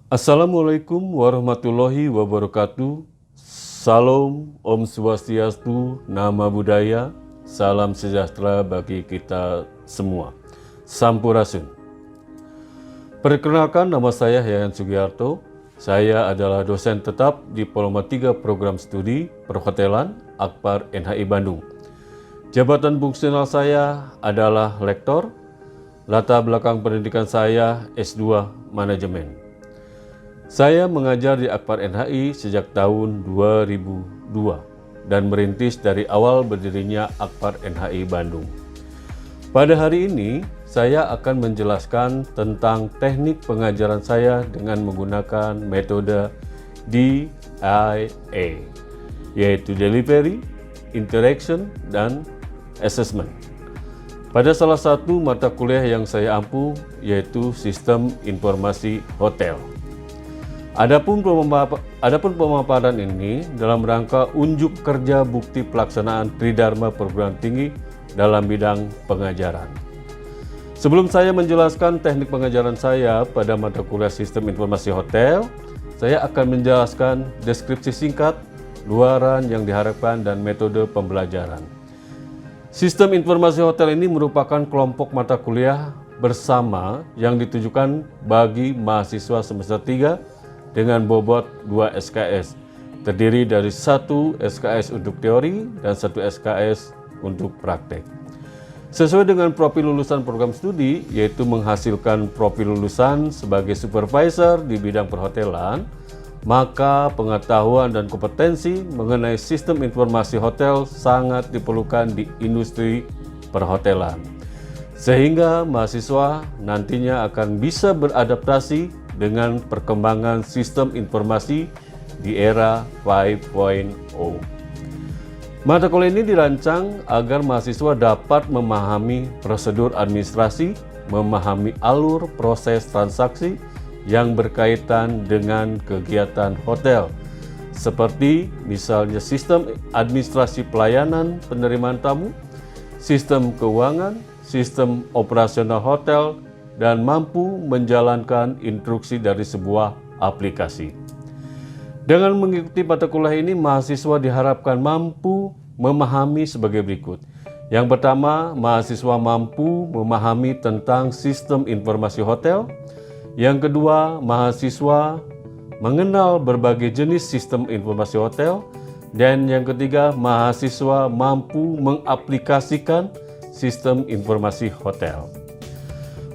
Assalamualaikum warahmatullahi wabarakatuh. Salam, Om Swastiastu, Nama Budaya, salam sejahtera bagi kita semua. Sampurasun. Perkenalkan, nama saya Yayan Sugiarto. Saya adalah dosen tetap di Poloma 3 Program Studi Perhotelan Akbar NHI Bandung. Jabatan fungsional saya adalah lektor. Latar belakang pendidikan saya S2 Manajemen. Saya mengajar di Akbar NHI sejak tahun 2002 dan merintis dari awal berdirinya Akbar NHI Bandung. Pada hari ini, saya akan menjelaskan tentang teknik pengajaran saya dengan menggunakan metode DIA, yaitu Delivery, Interaction, dan Assessment. Pada salah satu mata kuliah yang saya ampu, yaitu Sistem Informasi Hotel. Adapun pemaparan ini dalam rangka unjuk kerja bukti pelaksanaan Tridharma Perguruan Tinggi dalam bidang pengajaran. Sebelum saya menjelaskan teknik pengajaran saya pada mata kuliah Sistem Informasi Hotel, saya akan menjelaskan deskripsi singkat, luaran yang diharapkan, dan metode pembelajaran. Sistem Informasi Hotel ini merupakan kelompok mata kuliah bersama yang ditujukan bagi mahasiswa semester 3 dengan bobot 2 SKS, terdiri dari 1 SKS untuk teori dan 1 SKS untuk praktek. Sesuai dengan profil lulusan program studi, yaitu menghasilkan profil lulusan sebagai supervisor di bidang perhotelan, maka pengetahuan dan kompetensi mengenai sistem informasi hotel sangat diperlukan di industri perhotelan. Sehingga mahasiswa nantinya akan bisa beradaptasi dengan perkembangan sistem informasi di era 5.0. Mata kuliah ini dirancang agar mahasiswa dapat memahami prosedur administrasi, memahami alur proses transaksi yang berkaitan dengan kegiatan hotel, seperti misalnya sistem administrasi pelayanan penerimaan tamu, sistem keuangan, sistem operasional hotel, dan mampu menjalankan instruksi dari sebuah aplikasi. Dengan mengikuti mata kuliah ini, mahasiswa diharapkan mampu memahami sebagai berikut. Yang pertama, mahasiswa mampu memahami tentang sistem informasi hotel. Yang kedua, mahasiswa mengenal berbagai jenis sistem informasi hotel. Dan yang ketiga, mahasiswa mampu mengaplikasikan sistem informasi hotel.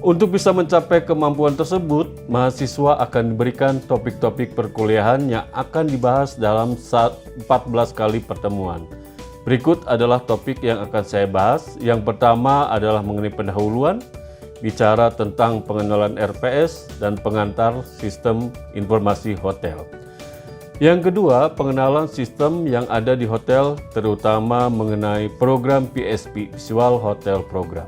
Untuk bisa mencapai kemampuan tersebut, mahasiswa akan diberikan topik-topik perkuliahan yang akan dibahas dalam 14 kali pertemuan. Berikut adalah topik yang akan saya bahas. Yang pertama adalah mengenai pendahuluan, bicara tentang pengenalan RPS dan pengantar sistem informasi hotel. Yang kedua, pengenalan sistem yang ada di hotel, terutama mengenai program PSP, Visual Hotel Program.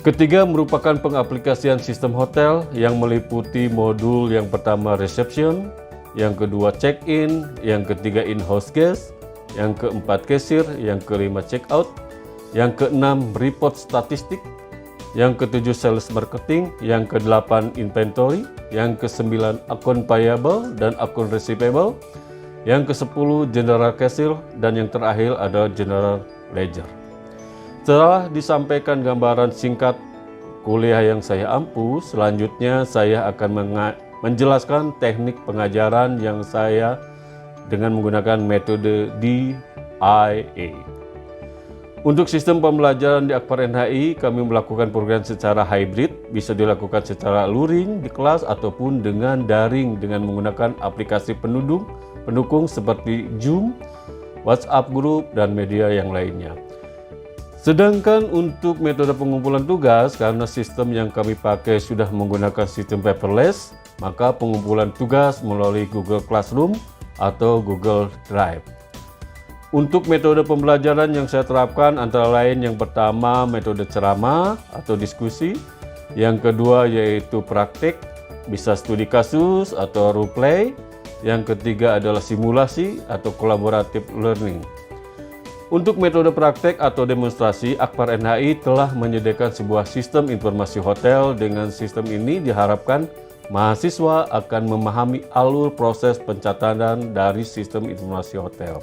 Ketiga, merupakan pengaplikasian sistem hotel yang meliputi modul yang pertama reception, yang kedua check-in, yang ketiga in-house guest, yang keempat cashier, yang kelima check-out, yang keenam report statistik, yang ketujuh sales marketing, yang kedelapan inventory, yang kesembilan akun payable dan akun receivable, yang kesepuluh general cashier, dan yang terakhir adalah general ledger. Setelah disampaikan gambaran singkat kuliah yang saya ampu, selanjutnya saya akan menjelaskan teknik pengajaran yang saya dengan menggunakan metode DIA. Untuk sistem pembelajaran di Akbar NHI, kami melakukan program secara hybrid, bisa dilakukan secara luring di kelas ataupun dengan daring dengan menggunakan aplikasi pendukung seperti Zoom, WhatsApp Group, dan media yang lainnya. Sedangkan untuk metode pengumpulan tugas, karena sistem yang kami pakai sudah menggunakan sistem paperless, maka pengumpulan tugas melalui Google Classroom atau Google Drive. Untuk metode pembelajaran yang saya terapkan antara lain yang pertama metode ceramah atau diskusi, yang kedua yaitu praktik, bisa studi kasus atau role play, yang ketiga adalah simulasi atau collaborative learning. Untuk metode praktek atau demonstrasi, Akbar NHI telah menyediakan sebuah sistem informasi hotel. Dengan sistem ini diharapkan mahasiswa akan memahami alur proses pencatatan dari sistem informasi hotel.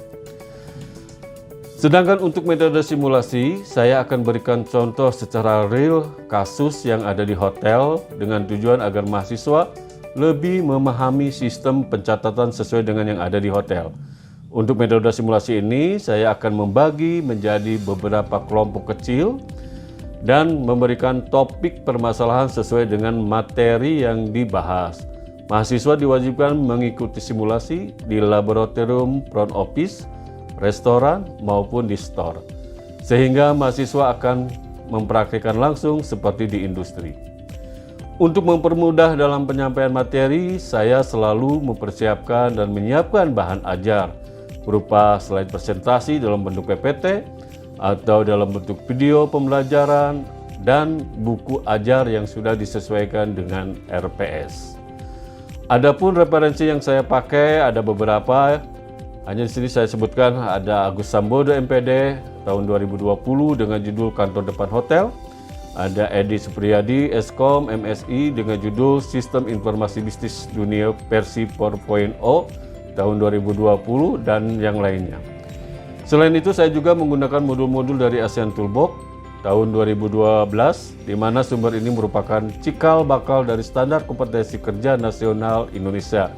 Sedangkan untuk metode simulasi, saya akan berikan contoh secara real kasus yang ada di hotel dengan tujuan agar mahasiswa lebih memahami sistem pencatatan sesuai dengan yang ada di hotel. Untuk metode simulasi ini, saya akan membagi menjadi beberapa kelompok kecil dan memberikan topik permasalahan sesuai dengan materi yang dibahas. Mahasiswa diwajibkan mengikuti simulasi di laboratorium front office, restoran maupun di store, sehingga mahasiswa akan mempraktikkan langsung seperti di industri. Untuk mempermudah dalam penyampaian materi, saya selalu mempersiapkan dan menyiapkan bahan ajar berupa slide presentasi dalam bentuk PPT atau dalam bentuk video pembelajaran dan buku ajar yang sudah disesuaikan dengan RPS. Adapun referensi yang saya pakai ada beberapa. Hanya di sini saya sebutkan ada Agus Sambodo MPD tahun 2020 dengan judul Kantor Depan Hotel. Ada Edi Supriyadi Eskom MSI dengan judul Sistem Informasi Bisnis Dunia versi 4.0 tahun 2020 dan yang lainnya. Selain itu saya juga menggunakan modul-modul dari ASEAN Toolbox tahun 2012 di mana sumber ini merupakan cikal bakal dari Standar Kompetensi Kerja Nasional Indonesia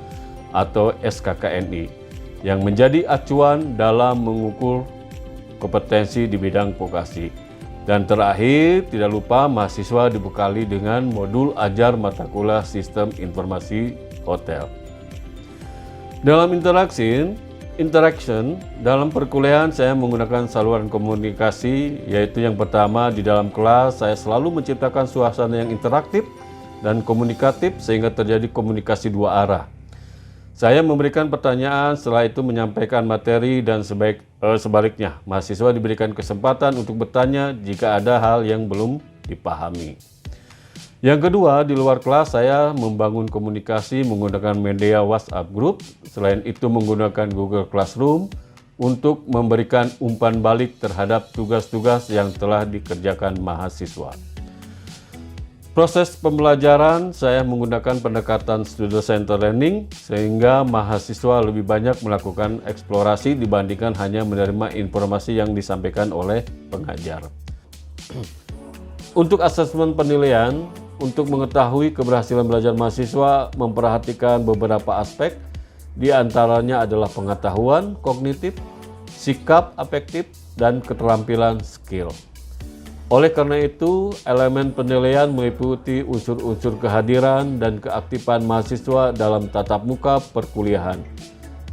atau SKKNI. Yang menjadi acuan dalam mengukur kompetensi di bidang vokasi. Dan terakhir, tidak lupa mahasiswa dibekali dengan modul ajar mata kuliah Sistem Informasi Hotel. Dalam interaction, dalam perkuliahan saya menggunakan saluran komunikasi, yaitu yang pertama di dalam kelas saya selalu menciptakan suasana yang interaktif dan komunikatif sehingga terjadi komunikasi dua arah. Saya memberikan pertanyaan, setelah itu menyampaikan materi dan sebaliknya. Mahasiswa diberikan kesempatan untuk bertanya jika ada hal yang belum dipahami. Yang kedua, di luar kelas saya membangun komunikasi menggunakan media WhatsApp Group. Selain itu menggunakan Google Classroom untuk memberikan umpan balik terhadap tugas-tugas yang telah dikerjakan mahasiswa. Proses pembelajaran saya menggunakan pendekatan student center learning sehingga mahasiswa lebih banyak melakukan eksplorasi dibandingkan hanya menerima informasi yang disampaikan oleh pengajar. Untuk asesmen penilaian, untuk mengetahui keberhasilan belajar mahasiswa memperhatikan beberapa aspek, di antaranya adalah pengetahuan kognitif, sikap afektif, dan keterampilan skill. Oleh karena itu, elemen penilaian meliputi unsur-unsur kehadiran dan keaktifan mahasiswa dalam tatap muka perkuliahan,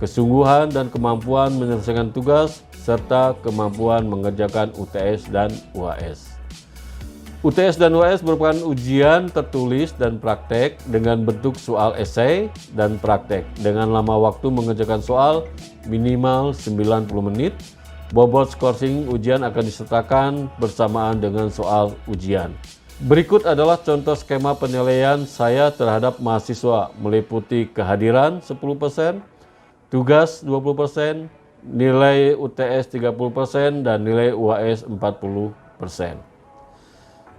kesungguhan dan kemampuan menyelesaikan tugas, serta kemampuan mengerjakan UTS dan UAS. UTS dan UAS merupakan ujian tertulis dan praktek dengan bentuk soal esai dan praktek dengan lama waktu mengerjakan soal minimal 90 menit. Bobot skorsing ujian akan disertakan bersamaan dengan soal ujian. Berikut adalah contoh skema penilaian saya terhadap mahasiswa meliputi kehadiran 10%, tugas 20%, nilai UTS 30%, dan nilai UAS 40%.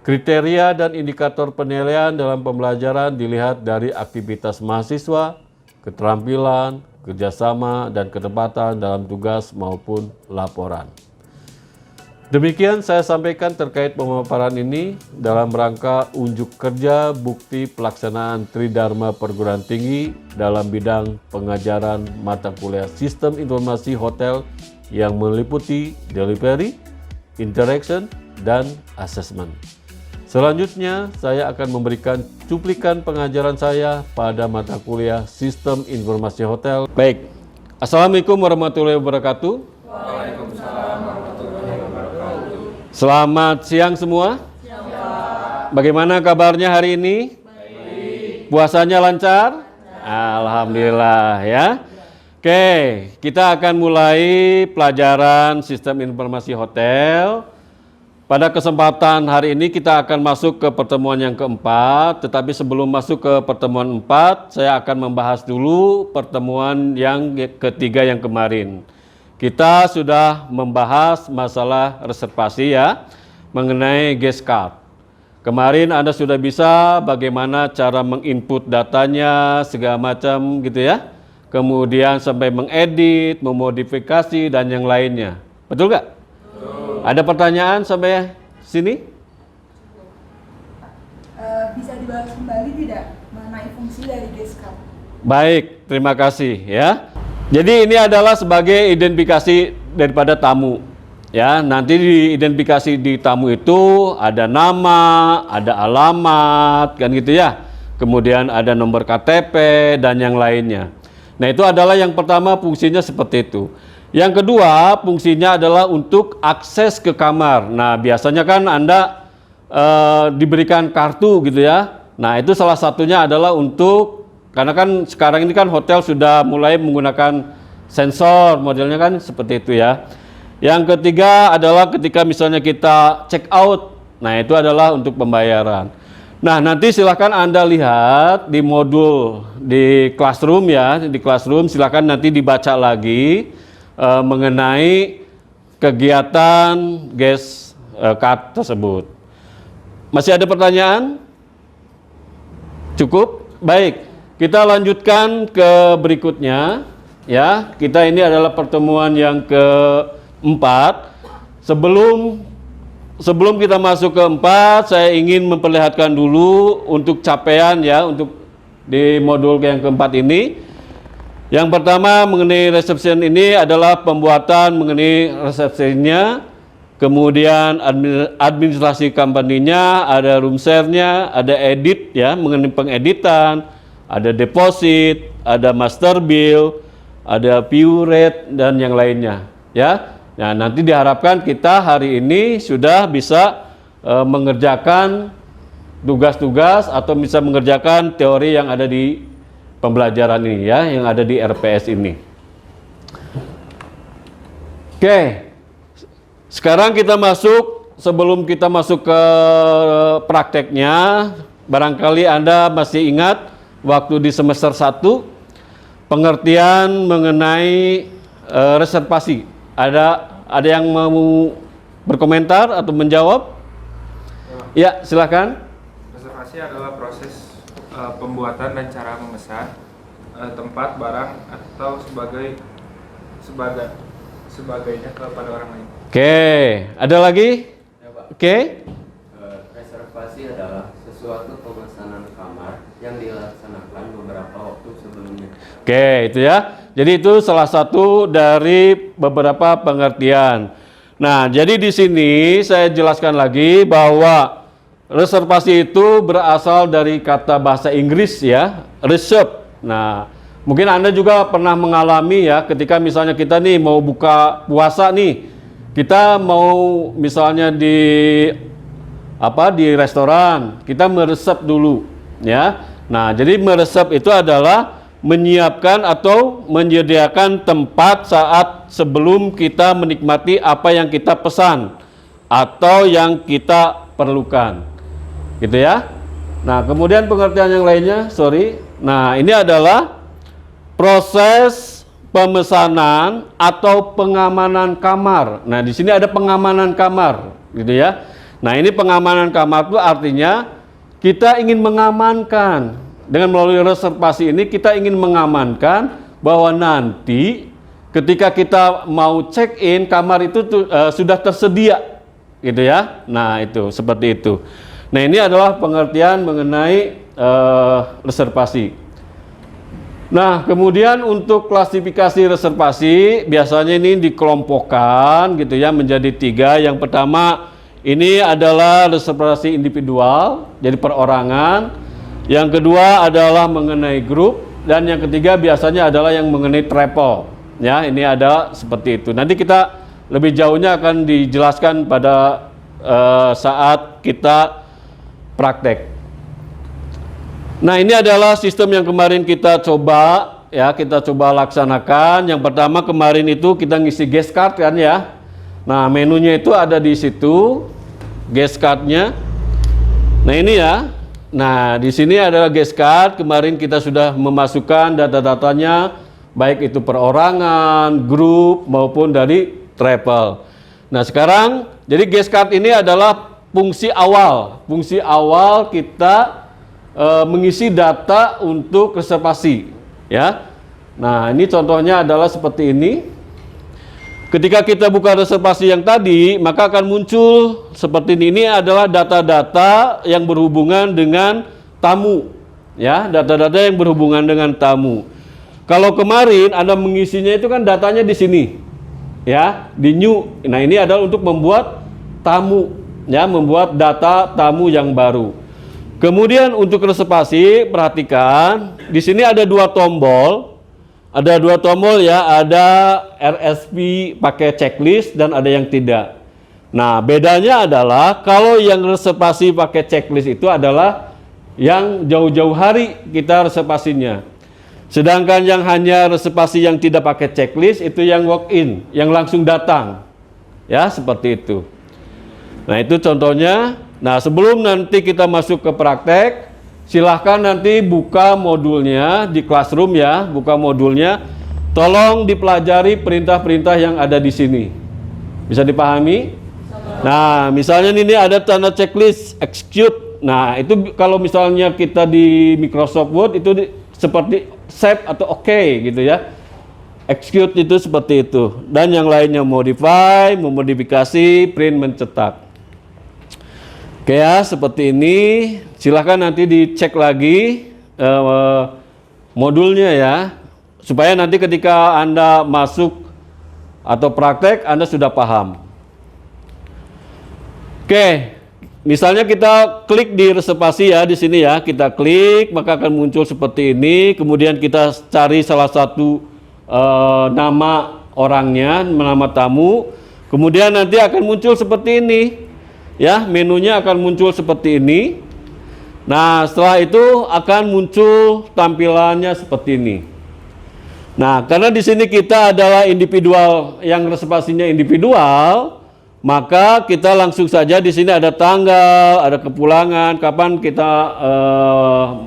Kriteria dan indikator penilaian dalam pembelajaran dilihat dari aktivitas mahasiswa, keterampilan, kerjasama, dan ketepatan dalam tugas maupun laporan. Demikian saya sampaikan terkait pemaparan ini dalam rangka unjuk kerja bukti pelaksanaan Tridharma Perguruan Tinggi dalam bidang pengajaran mata kuliah Sistem Informasi Hotel yang meliputi delivery, interaction, dan assessment. Selanjutnya, saya akan memberikan cuplikan pengajaran saya pada mata kuliah Sistem Informasi Hotel. Baik, Assalamualaikum warahmatullahi wabarakatuh. Waalaikumsalam warahmatullahi wabarakatuh. Selamat siang semua. Bagaimana kabarnya hari ini? Baik. Puasanya lancar? Alhamdulillah ya. Oke, kita akan mulai pelajaran Sistem Informasi Hotel. Pada kesempatan hari ini kita akan masuk ke pertemuan yang keempat, tetapi sebelum masuk ke pertemuan 4, saya akan membahas dulu pertemuan yang ketiga yang kemarin. Kita sudah membahas masalah reservasi ya, mengenai guest card. Kemarin Anda sudah bisa bagaimana cara menginput datanya segala macam gitu ya. Kemudian sampai mengedit, memodifikasi dan yang lainnya. Betul nggak? Ada pertanyaan sampai sini? Bisa dibahas kembali tidak mengenai fungsi dari Geskat? Baik, terima kasih ya. Jadi ini adalah sebagai identifikasi daripada tamu. Ya, nanti diidentifikasi di tamu itu ada nama, ada alamat, kan gitu ya. Kemudian ada nomor KTP dan yang lainnya. Nah, itu adalah yang pertama, fungsinya seperti itu. Yang kedua, fungsinya adalah untuk akses ke kamar. Nah, biasanya kan Anda diberikan kartu gitu ya. Nah, itu salah satunya adalah untuk, karena kan sekarang ini kan hotel sudah mulai menggunakan sensor, modelnya kan seperti itu ya. Yang ketiga adalah ketika misalnya kita check out. Nah, itu adalah untuk pembayaran. Nah, nanti silahkan Anda lihat di modul di classroom ya. Di classroom silahkan nanti dibaca lagi mengenai kegiatan Geskat tersebut. Masih ada pertanyaan? Cukup? Baik, kita lanjutkan ke berikutnya ya. Kita ini adalah pertemuan yang keempat. Sebelum kita masuk ke 4, saya ingin memperlihatkan dulu untuk capaian ya, untuk di modul yang keempat ini. Yang pertama mengenai reception ini adalah pembuatan mengenai resepsinya, kemudian administrasi company-nya, ada room share-nya, ada edit ya, mengenai pengeditan, ada deposit, ada master bill, ada view rate dan yang lainnya ya. Nah, nanti diharapkan kita hari ini sudah bisa mengerjakan tugas-tugas atau bisa mengerjakan teori yang ada di pembelajaran ini ya, yang ada di RPS ini. Oke. Sekarang kita masuk, sebelum kita masuk ke prakteknya, barangkali Anda masih ingat waktu di semester 1 pengertian mengenai reservasi. Ada yang mau berkomentar atau menjawab? Ya, silakan. Reservasi adalah proses pembuatan dan cara memesan tempat, barang atau sebagainya kepada orang lain. Oke, ada lagi? Ya, Pak. Oke. Reservasi adalah sesuatu pemesanan kamar yang dilaksanakan beberapa waktu sebelumnya. Oke, itu ya. Jadi itu salah satu dari beberapa pengertian. Nah, jadi di sini saya jelaskan lagi bahwa reservasi itu berasal dari kata bahasa Inggris ya, reserve. Nah, mungkin Anda juga pernah mengalami ya, ketika misalnya kita nih mau buka puasa nih, kita mau misalnya di restoran, kita meresep dulu ya. Nah, jadi meresep itu adalah menyiapkan atau menyediakan tempat saat sebelum kita menikmati apa yang kita pesan atau yang kita perlukan. Gitu ya. Nah, kemudian pengertian yang lainnya, Nah, ini adalah proses pemesanan atau pengamanan kamar. Nah, di sini ada pengamanan kamar, gitu ya. Nah, ini pengamanan kamar itu artinya kita ingin mengamankan. Dengan melalui reservasi ini kita ingin mengamankan bahwa nanti ketika kita mau check in kamar itu sudah tersedia, gitu ya. Nah, itu seperti itu. Nah, ini adalah pengertian mengenai reservasi. Nah, kemudian untuk klasifikasi reservasi biasanya ini dikelompokkan gitu ya menjadi 3. Yang pertama ini adalah reservasi individual, jadi perorangan. Yang kedua adalah mengenai grup, dan yang ketiga biasanya adalah yang mengenai travel. Ya, ini ada seperti itu. Nanti kita lebih jauhnya akan dijelaskan pada saat kita praktek. Nah, ini adalah sistem yang kemarin kita coba ya, kita coba laksanakan. Yang pertama kemarin itu kita ngisi guest card kan ya. Nah, menunya itu ada di situ, guest card-nya. Nah, ini ya. Nah, di sini adalah guest card. Kemarin kita sudah memasukkan data-datanya, baik itu perorangan, grup maupun dari travel. Nah, sekarang jadi guest card ini adalah fungsi awal kita mengisi data untuk reservasi, ya. Nah, ini contohnya adalah seperti ini. Ketika kita buka reservasi yang tadi, maka akan muncul seperti ini. Ini adalah data-data yang berhubungan dengan tamu, ya, data-data yang berhubungan dengan tamu. Kalau kemarin Anda mengisinya itu kan datanya di sini, ya, di new. Nah, ini adalah untuk membuat tamu, ya, membuat data tamu yang baru. Kemudian untuk reservasi, perhatikan di sini ada dua tombol. Ada dua tombol, ya, ada RSP pakai checklist dan ada yang tidak. Nah, bedanya adalah kalau yang reservasi pakai checklist itu adalah yang jauh-jauh hari kita reservasinya. Sedangkan yang hanya reservasi yang tidak pakai checklist itu yang walk-in, yang langsung datang. Ya, seperti itu. Nah, itu contohnya. Nah, sebelum nanti kita masuk ke praktek, silahkan nanti buka modulnya di Classroom, ya, buka modulnya. Tolong dipelajari perintah-perintah yang ada di sini. Bisa dipahami? Nah, misalnya ini ada tanda checklist execute. Nah, itu kalau misalnya kita di Microsoft Word itu seperti save atau oke, gitu ya. Execute itu seperti itu. Dan yang lainnya modify, memodifikasi, print, mencetak. Oke, ya, seperti ini. Silahkan nanti dicek lagi modulnya, ya, supaya nanti ketika Anda masuk atau praktek Anda sudah paham. Oke, misalnya kita klik di reservasi, ya, di sini, ya, kita klik maka akan muncul seperti ini. Kemudian kita cari salah satu nama orangnya, nama tamu. Kemudian nanti akan muncul seperti ini, ya, menunya akan muncul seperti ini. Nah, setelah itu akan muncul tampilannya seperti ini. Nah, karena di sini kita adalah individual, yang reservasinya individual, maka kita langsung saja di sini ada tanggal, ada kepulangan, kapan kita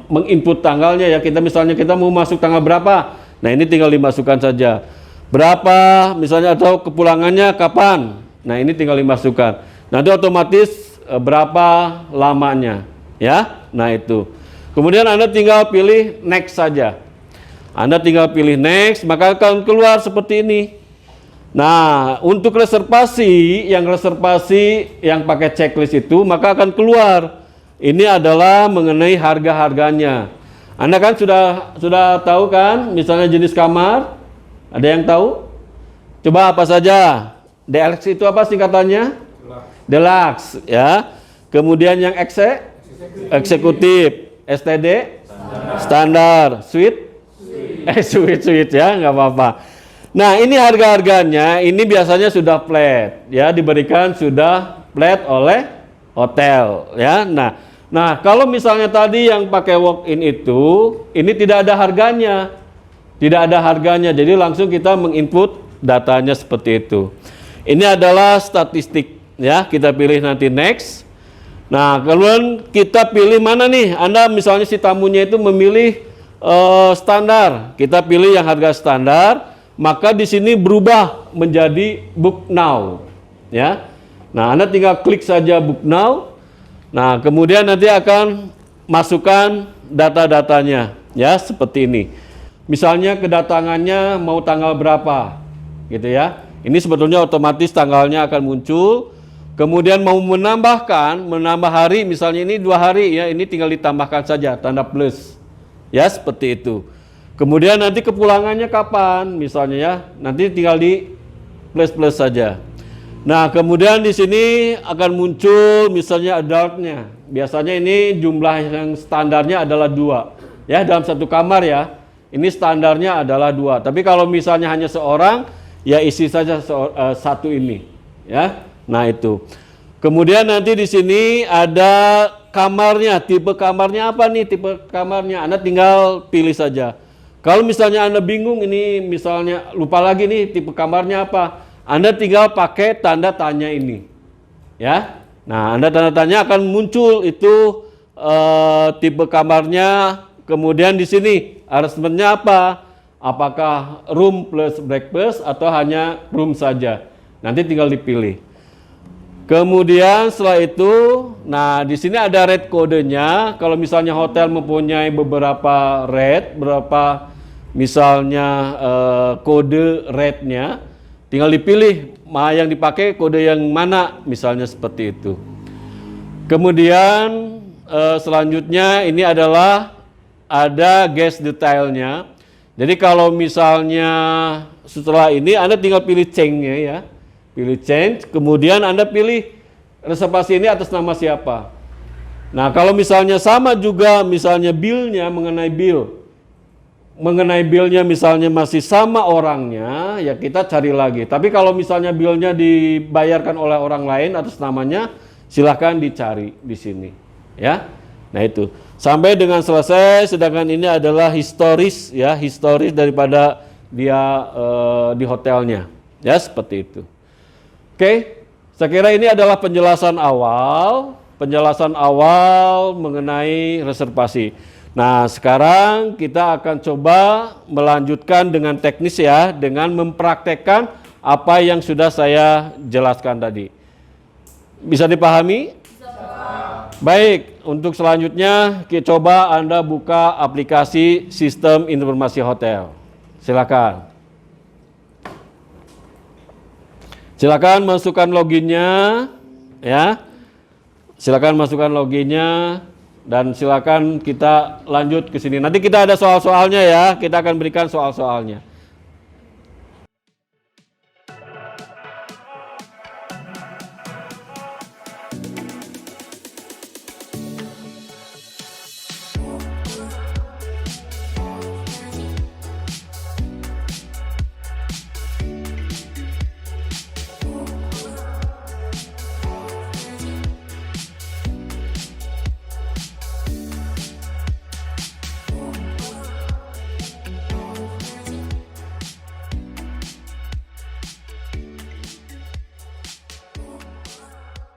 menginput tanggalnya, ya. Kita misalnya kita mau masuk tanggal berapa. Nah, ini tinggal dimasukkan saja. Berapa misalnya, atau kepulangannya kapan. Nah, ini tinggal dimasukkan. Nanti otomatis berapa lamanya, ya. Nah, itu. Kemudian Anda tinggal pilih next saja. Anda tinggal pilih next, maka akan keluar seperti ini. Nah, untuk reservasi yang pakai checklist itu, maka akan keluar. Ini adalah mengenai harga-harganya. Anda kan sudah tahu kan, misalnya jenis kamar. Ada yang tahu? Coba apa saja? Deluxe itu apa singkatannya? Deluxe, ya. Kemudian yang eksekutif, STD, standar, suite, suite, ya, nggak apa-apa. Nah, ini harga-harganya, ini biasanya sudah flat, ya, diberikan sudah flat oleh hotel, ya. Nah, kalau misalnya tadi yang pakai walk-in itu, ini tidak ada harganya, jadi langsung kita menginput datanya seperti itu. Ini adalah statistik, ya. Kita pilih nanti next. Nah, kemudian kita pilih mana nih? Anda misalnya si tamunya itu memilih standar. Kita pilih yang harga standar, maka di sini berubah menjadi book now, ya. Nah, Anda tinggal klik saja book now. Nah, kemudian nanti akan masukkan data-datanya, ya, seperti ini. Misalnya kedatangannya mau tanggal berapa, gitu, ya. Ini sebetulnya otomatis tanggalnya akan muncul. Kemudian mau menambah hari, misalnya ini 2 hari, ya, ini tinggal ditambahkan saja tanda plus, ya, seperti itu. Kemudian nanti kepulangannya kapan, misalnya, ya, nanti tinggal di plus saja. Nah, kemudian di sini akan muncul misalnya adultnya. Biasanya ini jumlah yang standarnya adalah 2, ya, dalam satu kamar, ya. Ini standarnya adalah 2. Tapi kalau misalnya hanya seorang, ya isi saja satu ini, ya. Nah, itu. Kemudian nanti di sini ada kamarnya, tipe kamarnya apa nih? Tipe kamarnya Anda tinggal pilih saja. Kalau misalnya Anda bingung, ini misalnya lupa lagi nih tipe kamarnya apa, Anda tinggal pakai tanda tanya ini, ya. Nah, Anda tanda tanya akan muncul itu tipe kamarnya. Kemudian di sini arrangementnya apa? Apakah room plus breakfast atau hanya room saja? Nanti tinggal dipilih. Kemudian setelah itu, nah di sini ada rate kodenya. Kalau misalnya hotel mempunyai beberapa rate, berapa misalnya kode rate-nya, tinggal dipilih yang dipakai kode yang mana, misalnya seperti itu. Kemudian selanjutnya ini adalah ada guest detailnya. Jadi kalau misalnya setelah ini Anda tinggal pilih change-nya ya. Pilih change, kemudian Anda pilih reservasi ini atas nama siapa. Nah, kalau misalnya sama juga misalnya bill-nya mengenai bill-nya misalnya masih sama orangnya, ya kita cari lagi. Tapi kalau misalnya bill-nya dibayarkan oleh orang lain atas namanya, silahkan dicari di sini, ya. Nah itu sampai dengan selesai. Sedangkan ini adalah historis daripada dia di hotelnya, ya seperti itu. Oke, saya kira ini adalah penjelasan awal mengenai reservasi. Nah, sekarang kita akan coba melanjutkan dengan teknis ya, dengan mempraktekkan apa yang sudah saya jelaskan tadi. Bisa dipahami? Baik, untuk selanjutnya kita coba Anda buka aplikasi Sistem Informasi Hotel. Silakan. Silakan masukkan loginnya, ya. Silakan masukkan loginnya dan silakan kita lanjut ke sini. Nanti kita ada soal-soalnya ya. Kita akan berikan soal-soalnya.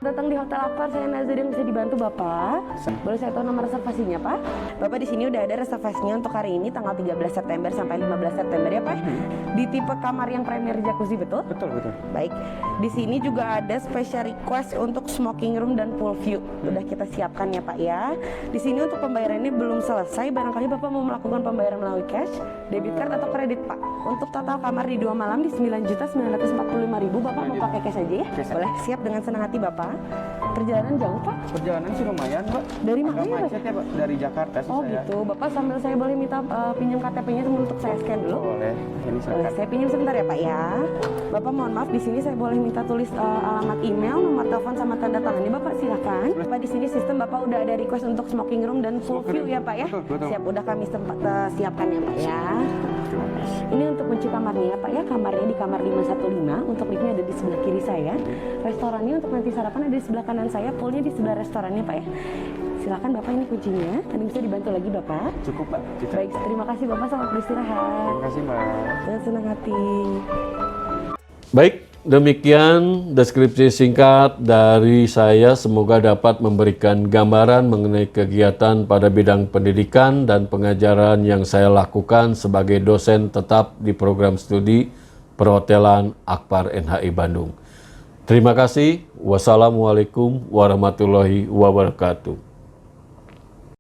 Datang di Hotel Akbar, saya Nazarin, bisa dibantu Bapak? Boleh saya tahu nomor reservasinya Pak? Bapak di sini udah ada reservasinya untuk hari ini tanggal 13 September sampai 15 September ya Pak? Di tipe kamar yang premier jacuzzi, betul? Betul. Baik. Di sini juga ada special request untuk smoking room dan pool view. Udah kita siapkan ya Pak ya. Di sini untuk pembayarannya belum selesai. Barangkali Bapak mau melakukan pembayaran melalui cash, debit card atau kredit Pak. Untuk total kamar di 2 malam di 9.945.000. Bapak mau pakai cash aja ya? Boleh, siap dengan senang hati Bapak. Perjalanan jauh Pak? Perjalanan sih lumayan Pak. Dari mana Agak ya Pak? macet ya Pak, dari Jakarta sih Oh saya. gitu. Bapak sambil saya boleh minta pinjam KTP-nya untuk saya scan dulu? Boleh, ini Boleh, silakan. saya pinjam sebentar ya Pak ya. Bapak mohon maaf, di sini saya boleh minta tulis alamat email, nomor telepon sama tanda tangannya Bapak, silakan. Bapak di sini sistem Bapak udah ada request untuk smoking room dan pool view ya Pak ya. Betul. Siap, udah kami siapkan ya Pak ya. Ini untuk kunci kamarnya ya Pak ya. Kamarnya di kamar 515. Untuk liftnya ada di sebelah kiri saya. Restorannya untuk nanti sarapan ada di sebelah kanan saya. Poolnya di sebelah restorannya Pak ya. Silakan Bapak, ini kuncinya. Tadi bisa dibantu lagi Bapak. Cukup Pak. Baik, terima kasih Bapak, selamat beristirahat. Terima kasih Mbak. Dengan senang hati. Baik, demikian deskripsi singkat dari saya. Semoga dapat memberikan gambaran mengenai kegiatan pada bidang pendidikan dan pengajaran yang saya lakukan sebagai dosen tetap di program studi perhotelan Akbar NHI Bandung. Terima kasih. Wassalamualaikum warahmatullahi wabarakatuh.